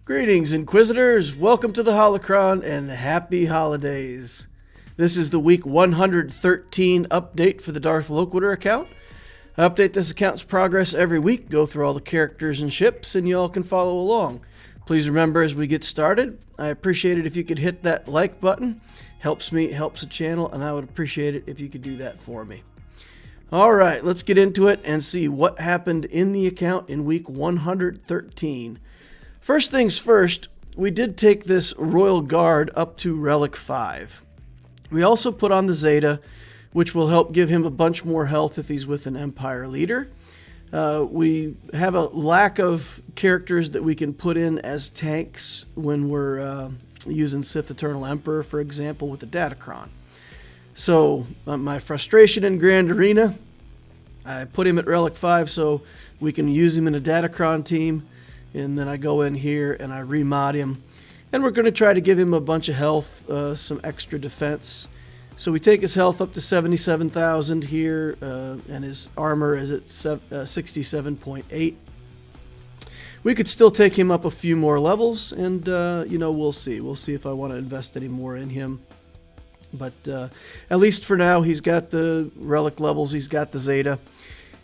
Greetings, Inquisitors! Welcome to the Holocron and happy holidays! This is the week 113 update for the Darth Loquitur account. I update this account's progress every week, go through all the characters and ships, and y'all can follow along. Please remember as we get started, I appreciate it if you could hit that like button. Helps me, helps the channel, and I would appreciate it if you could do that for me. Alright, let's get into it and see what happened in the account in week 113. First things first, we did take this Royal Guard up to Relic 5. We also put on the Zeta, which will help give him a bunch more health if he's with an Empire leader. We have a lack of characters that we can put in as tanks when we're using Sith Eternal Emperor, for example, with the Datacron. So, my frustration in Grand Arena, I put him at Relic 5 so we can use him in a Datacron team. And then I go in here and I remod him. And we're going to try to give him a bunch of health, some extra defense. So we take his health up to 77,000 here, and his armor is at 67.8. We could still take him up a few more levels, and, we'll see. We'll see if I want to invest any more in him. But at least for now, he's got the relic levels, he's got the Zeta,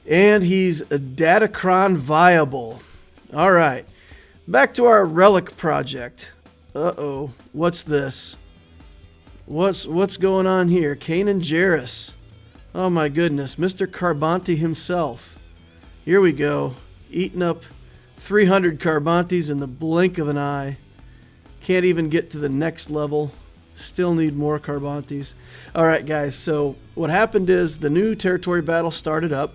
and he's a Datacron viable. All right, back to our relic project. Uh-oh, what's this? What's going on here? Kanan Jarrus. Oh my goodness, Mr. Carbanti himself. Here we go, eating up 300 Carbantis in the blink of an eye. Can't even get to the next level. Still need more Carbantis. All right, guys, so what happened is the new territory battle started up.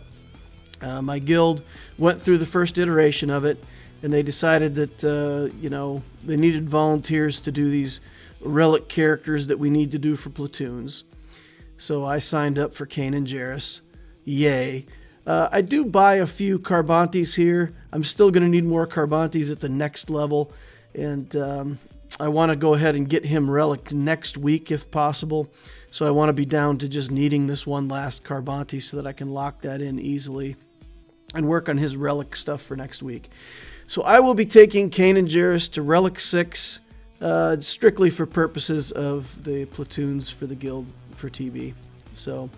My guild went through the first iteration of it, and they decided that, they needed volunteers to do these relic characters that we need to do for platoons. So I signed up for Kanan Jarrus. Yay. I do buy a few Carbantis here. I'm still going to need more Carbantis at the next level, and I want to go ahead and get him relic next week if possible. So I want to be down to just needing this one last Carbanti so that I can lock that in easily and work on his relic stuff for next week. So I will be taking Kanan Jarrus to Relic 6, strictly for purposes of the platoons for the guild for TB. So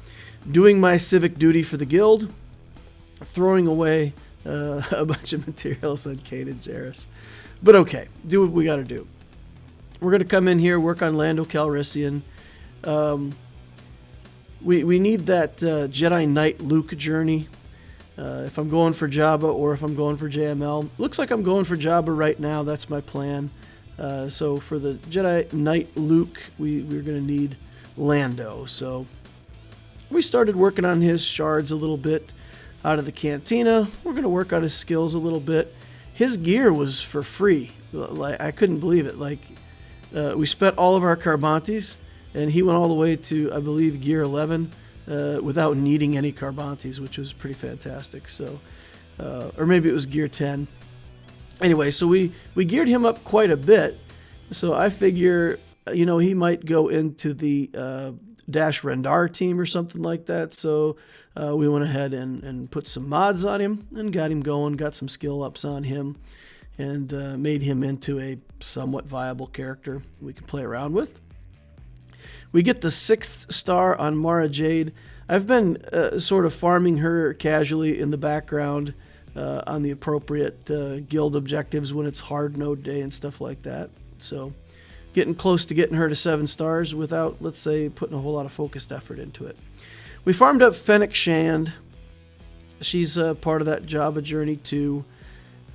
doing my civic duty for the guild, throwing away a bunch of materials on Kanan Jarrus. But okay, do what we got to do. We're going to come in here, work on Lando Calrissian. We need that Jedi Knight Luke journey. If I'm going for Jabba or if I'm going for JML. Looks like I'm going for Jabba right now. That's my plan. So for the Jedi Knight Luke, we're going to need Lando. So we started working on his shards a little bit out of the cantina. We're going to work on his skills a little bit. His gear was for free. I couldn't believe it. We spent all of our Carbantis, and he went all the way to, I believe, gear 11. Without needing any Carbantis, which was pretty fantastic. So, or maybe it was gear 10. Anyway, so we geared him up quite a bit. So I figure, he might go into the Dash Rendar team or something like that. So we went ahead and put some mods on him and got him going, got some skill ups on him, and made him into a somewhat viable character we can play around with. We get the 6th star on Mara Jade. I've been sort of farming her casually in the background on the appropriate guild objectives when it's hard node day and stuff like that. So getting close to getting her to 7 stars without, let's say, putting a whole lot of focused effort into it. We farmed up Fennec Shand. She's part of that Jabba journey too.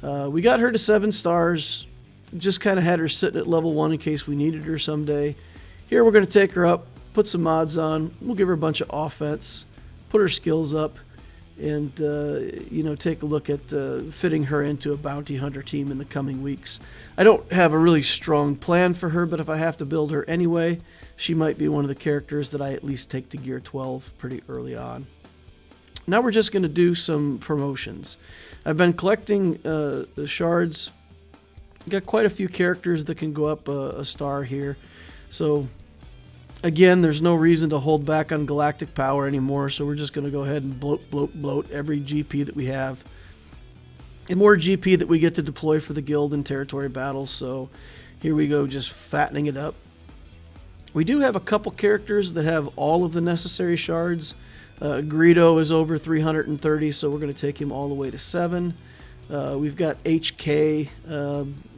We got her to 7 stars. Just kind of had her sitting at level 1 in case we needed her someday. Here we're going to take her up, put some mods on, we'll give her a bunch of offense, put her skills up, and take a look at fitting her into a bounty hunter team in the coming weeks. I don't have a really strong plan for her, but if I have to build her anyway, she might be one of the characters that I at least take to gear 12 pretty early on. Now we're just going to do some promotions. I've been collecting the shards. Got quite a few characters that can go up a star here. So, again, there's no reason to hold back on galactic power anymore, so we're just going to go ahead and bloat every GP that we have. and more GP that we get to deploy for the guild and territory battles. So here we go, just fattening it up. We do have a couple characters that have all of the necessary shards. Greedo is over 330, so we're going to take him all the way to 7. We've got HK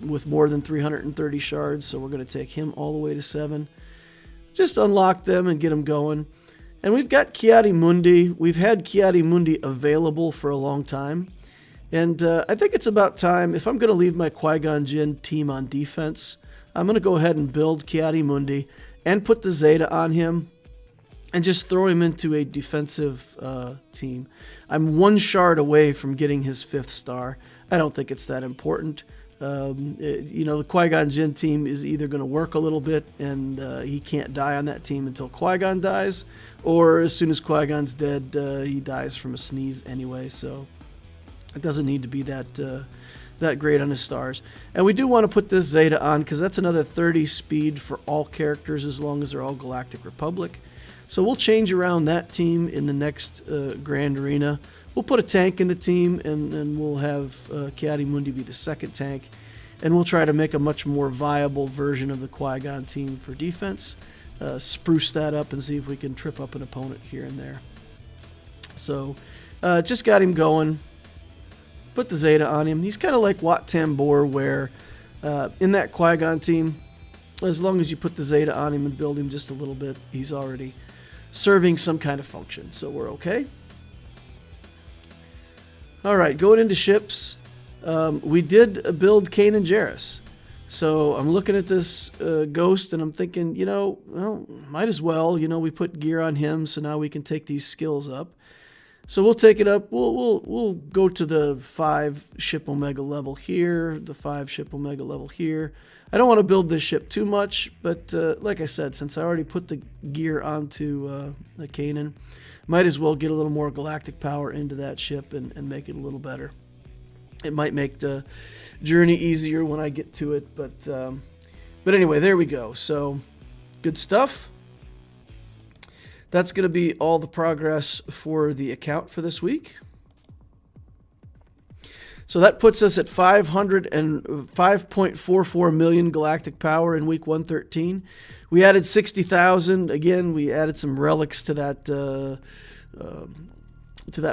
with more than 330 shards, so we're going to take him all the way to 7. Just unlock them and get them going. And we've got Ki-Adi-Mundi. We've had Ki-Adi-Mundi available for a long time. And I think it's about time, if I'm going to leave my Qui-Gon Jinn team on defense, I'm going to go ahead and build Ki-Adi-Mundi and put the Zeta on him and just throw him into a defensive team. I'm 1 shard away from getting his 5th star. I don't think it's that important. The Qui-Gon Jinn team is either going to work a little bit and he can't die on that team until Qui-Gon dies, or as soon as Qui-Gon's dead, he dies from a sneeze anyway, so it doesn't need to be that great on his stars. And we do want to put this Zeta on because that's another 30 speed for all characters as long as they're all Galactic Republic. So we'll change around that team in the next Grand Arena. We'll put a tank in the team, and we'll have Ki-Adi-Mundi be the 2nd tank. And we'll try to make a much more viable version of the Qui-Gon team for defense. Spruce that up and see if we can trip up an opponent here and there. So just got him going. Put the Zeta on him. He's kind of like Wat Tambor, where in that Qui-Gon team, as long as you put the Zeta on him and build him just a little bit, he's already serving some kind of function, so we're okay. Alright, going into ships, we did build Kanan Jarrus. So I'm looking at this Ghost and I'm thinking, well, might as well, we put gear on him, so now we can take these skills up. So we'll take it up, we'll go to the 5 ship Omega level here, the 5 ship Omega level here. I don't want to build this ship too much, but like I said, since I already put the gear onto the Kanan, might as well get a little more galactic power into that ship and make it a little better. It might make the journey easier when I get to it, but anyway, there we go. So good stuff. That's going to be all the progress for the account for this week. So that puts us at 505.44 million galactic power in week 113. We added 60,000. Again, we added some relics to that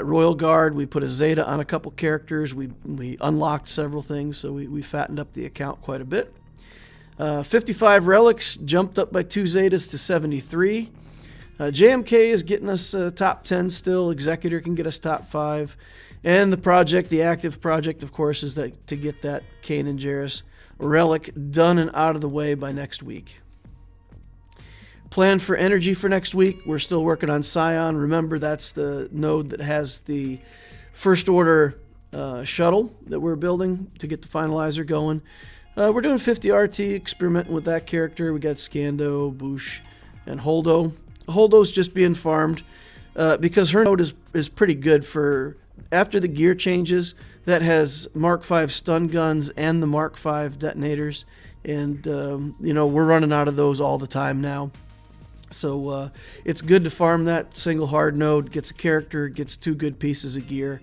Royal Guard. We put a Zeta on a couple characters. We unlocked several things, so we fattened up the account quite a bit. 55 relics, jumped up by 2 Zetas to 73. JMK is getting us top 10 still. Executor can get us top 5. And the active project, of course, is to get that Kanan Jarrus relic done and out of the way by next week. Plan for energy for next week. We're still working on Scion. Remember, that's the node that has the First Order shuttle that we're building to get the finalizer going. We're doing 50 RT, experimenting with that character. We got Scando, Boosh, and Holdo. Holdo's just being farmed because her node is pretty good for... After the gear changes, that has Mark V stun guns and the Mark V detonators. And, we're running out of those all the time now. So it's good to farm that single hard node, gets a character, gets 2 good pieces of gear.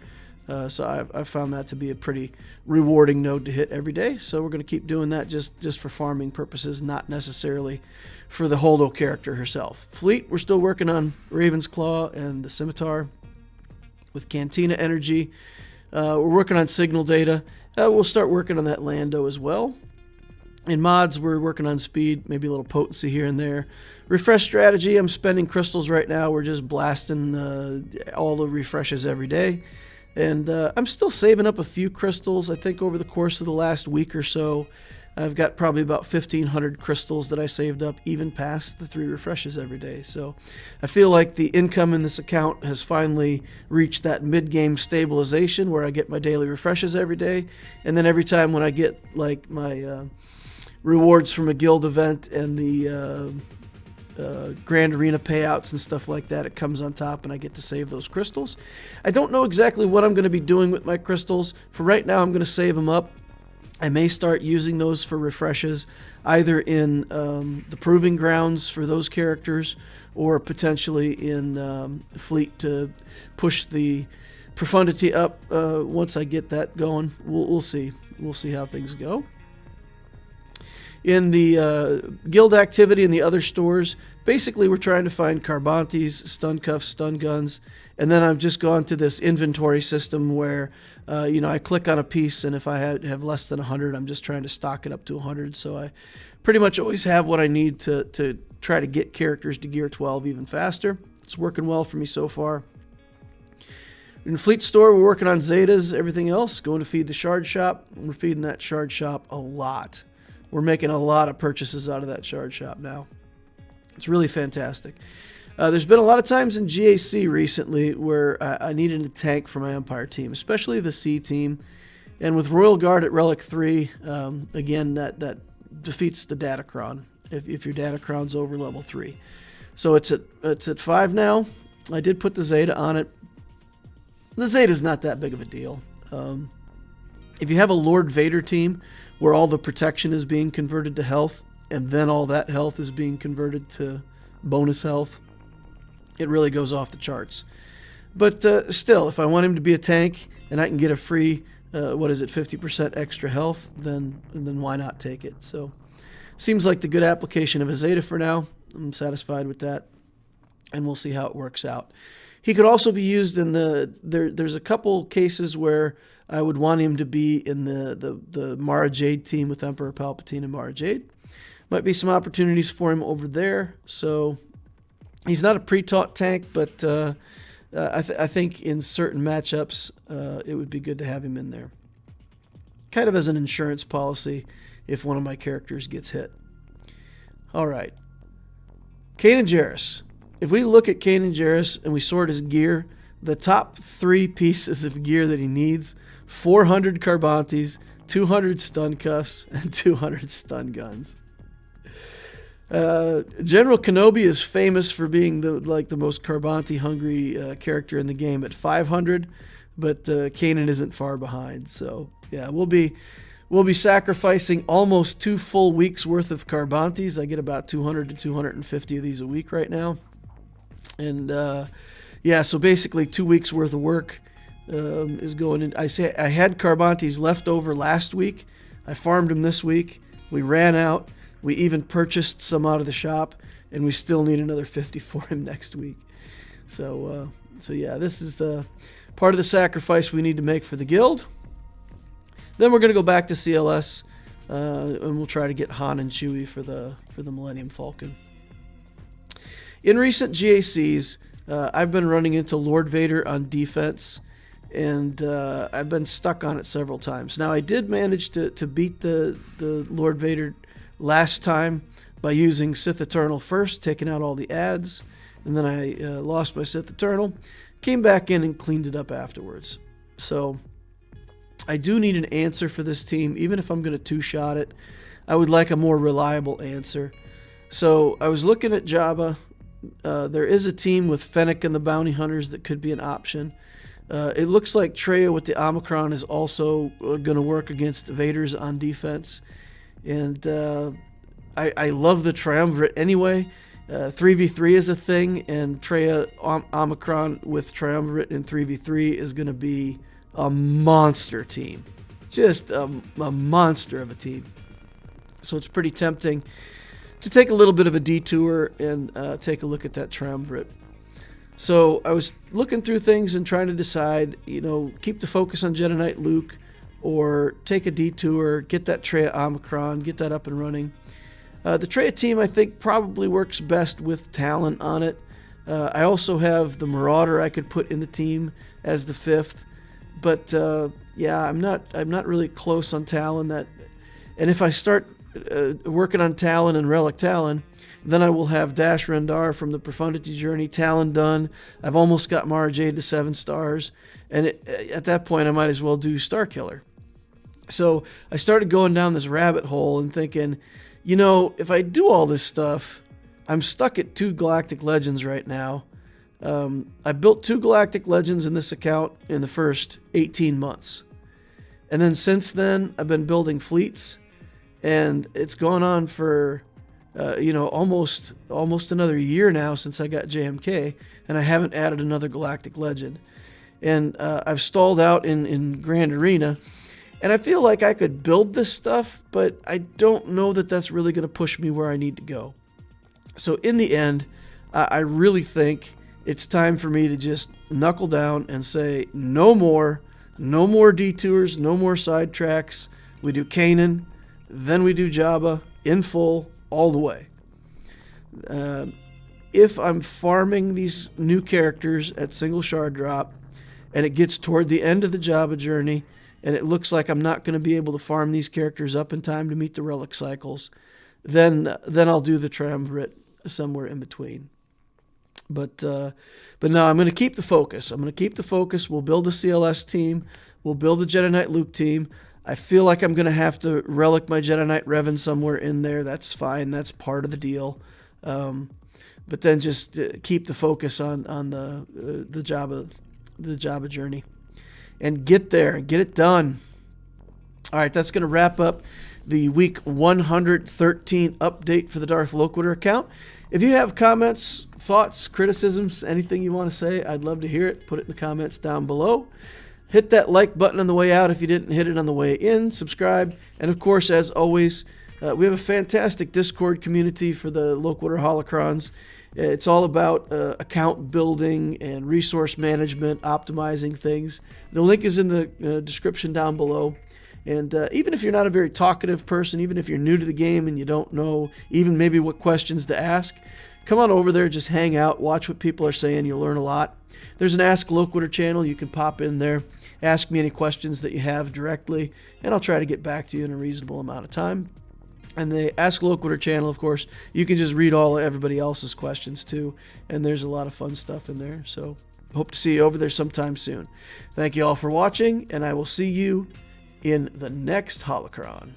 So I've found that to be a pretty rewarding node to hit every day. So we're going to keep doing that just for farming purposes, not necessarily for the Holdo character herself. Fleet, we're still working on Raven's Claw and the Scimitar. With Cantina Energy, we're working on signal data. We'll start working on that Lando as well. In mods, we're working on speed, maybe a little potency here and there. Refresh strategy, I'm spending crystals right now. We're just blasting all the refreshes every day. And I'm still saving up a few crystals. I think over the course of the last week or so, I've got probably about 1,500 crystals that I saved up, even past the 3 refreshes every day. So I feel like the income in this account has finally reached that mid-game stabilization where I get my daily refreshes every day. And then every time when I get like my rewards from a guild event and the Grand Arena payouts and stuff like that, it comes on top and I get to save those crystals. I don't know exactly what I'm going to be doing with my crystals. For right now, I'm going to save them up. I may start using those for refreshes, either in the Proving Grounds for those characters, or potentially in Fleet to push the profundity up once I get that going. We'll see. We'll see how things go. In the guild activity in the other stores, basically we're trying to find Carbantes, stun cuffs, stun guns, and then I've just gone to this inventory system where I click on a piece, and if I have less than 100, I'm just trying to stock it up to 100. So I pretty much always have what I need to try to get characters to gear 12 even faster. It's working well for me so far. In the fleet store, we're working on Zetas, everything else, going to feed the shard shop. We're feeding that shard shop a lot. We're making a lot of purchases out of that shard shop now. It's really fantastic. There's been a lot of times in GAC recently where I needed a tank for my Empire team, especially the C team. And with Royal Guard at Relic 3, again, that defeats the Datacron if your Datacron's over level 3. So it's at 5 now. I did put the Zeta on it. The Zeta's not that big of a deal. If you have a Lord Vader team where all the protection is being converted to health, and then all that health is being converted to bonus health, it really goes off the charts. But still, if I want him to be a tank and I can get a free, 50% extra health, then why not take it? So, seems like the good application of a Zeta for now. I'm satisfied with that, and we'll see how it works out. He could also be used in there's a couple cases where I would want him to be in the Mara Jade team with Emperor Palpatine and Mara Jade. Might be some opportunities for him over there. So he's not a pre-taught tank, but I think in certain matchups it would be good to have him in there. Kind of as an insurance policy if one of my characters gets hit. All right. Kanan Jarrus. If we look at Kanan Jarrus and we sort his gear, the top 3 pieces of gear that he needs: 400 Carbantes, 200 stun cuffs, and 200 stun guns. General Kenobi is famous for being the most Carbante hungry character in the game at 500, but Kanan isn't far behind. So yeah, we'll be sacrificing almost 2 full weeks worth of Carbantes. I get about 200 to 250 of these a week right now. And so basically 2 weeks worth of work is going in. I had Carbantes left over last week. I farmed them this week. We ran out. We even purchased some out of the shop, and we still need another 50 for him next week. So yeah, this is the part of the sacrifice we need to make for the guild. Then we're going to go back to CLS, and we'll try to get Han and Chewie for the Millennium Falcon. In recent GACs, I've been running into Lord Vader on defense, and I've been stuck on it several times. Now, I did manage to beat the Lord Vader last time by using Sith Eternal first, taking out all the ads, and then I lost my Sith Eternal, came back in and cleaned it up afterwards. So I do need an answer for this team. Even if I'm going to 2-shot it, I would like a more reliable answer. So I was looking at Jabba. There is a team with Fennec and the Bounty Hunters that could be an option. It looks like Traya with the Omicron is also going to work against Vader's on defense. And I love the Triumvirate anyway. 3v3 is a thing, and Traya Omicron with Triumvirate in 3v3 is going to be a monster team. Just a monster of a team. So it's pretty tempting to take a little bit of a detour and take a look at that Triumvirate. So I was looking through things and trying to decide, keep the focus on Jedi Knight Luke, or take a detour, get that Traya Omicron, get that up and running. The Traya team, I think, probably works best with Talon on it. I also have the Marauder I could put in the team as the 5th, but I'm not really close on Talon. And if I start working on Talon and Relic Talon, then I will have Dash Rendar from the Profundity Journey, Talon done. I've almost got Mara Jade to 7 stars, and at that point I might as well do Starkiller. So I started going down this rabbit hole and thinking, if I do all this stuff, I'm stuck at 2 Galactic Legends right now. I built 2 Galactic Legends in this account in the first 18 months. And then since then, I've been building fleets, and it's gone on for, almost another year now since I got JMK, and I haven't added another Galactic Legend. and I've stalled out in Grand Arena. And I feel like I could build this stuff, but I don't know that that's really going to push me where I need to go. So in the end, I really think it's time for me to just knuckle down and say no more detours, no more sidetracks. We do Kanan, then we do Jabba in full all the way. If I'm farming these new characters at single shard drop and it gets toward the end of the Jabba journey and it looks like I'm not going to be able to farm these characters up in time to meet the relic cycles, then I'll do the triumvirate somewhere in between. But no, I'm going to keep the focus. We'll build a CLS team. We'll build a Jedi Knight Luke team. I feel like I'm going to have to relic my Jedi Knight Revan somewhere in there. That's fine. That's part of the deal. But then just keep the focus on the Jabba journey, and get there and get it done. All right, that's going to wrap up the week 113 update for the Darth Loquitur account. If you have comments, thoughts, criticisms, anything you want to say, I'd love to hear it. Put it in the comments down below. Hit that like button on the way out if you didn't hit it on the way in. Subscribe. And of course, as always, we have a fantastic Discord community for the Loquitur Holocrons. It's all about account building and resource management, optimizing things. The link is in the description down below. And even if you're not a very talkative person, even if you're new to the game and you don't know even maybe what questions to ask, come on over there, just hang out, watch what people are saying. You'll learn a lot. There's an Ask Loquitur channel. You can pop in there, ask me any questions that you have directly, and I'll try to get back to you in a reasonable amount of time. And the Ask Loquitur channel, of course, you can just read all everybody else's questions too, and there's a lot of fun stuff in there. So hope to see you over there sometime soon. Thank you all for watching, and I will see you in the next Holocron.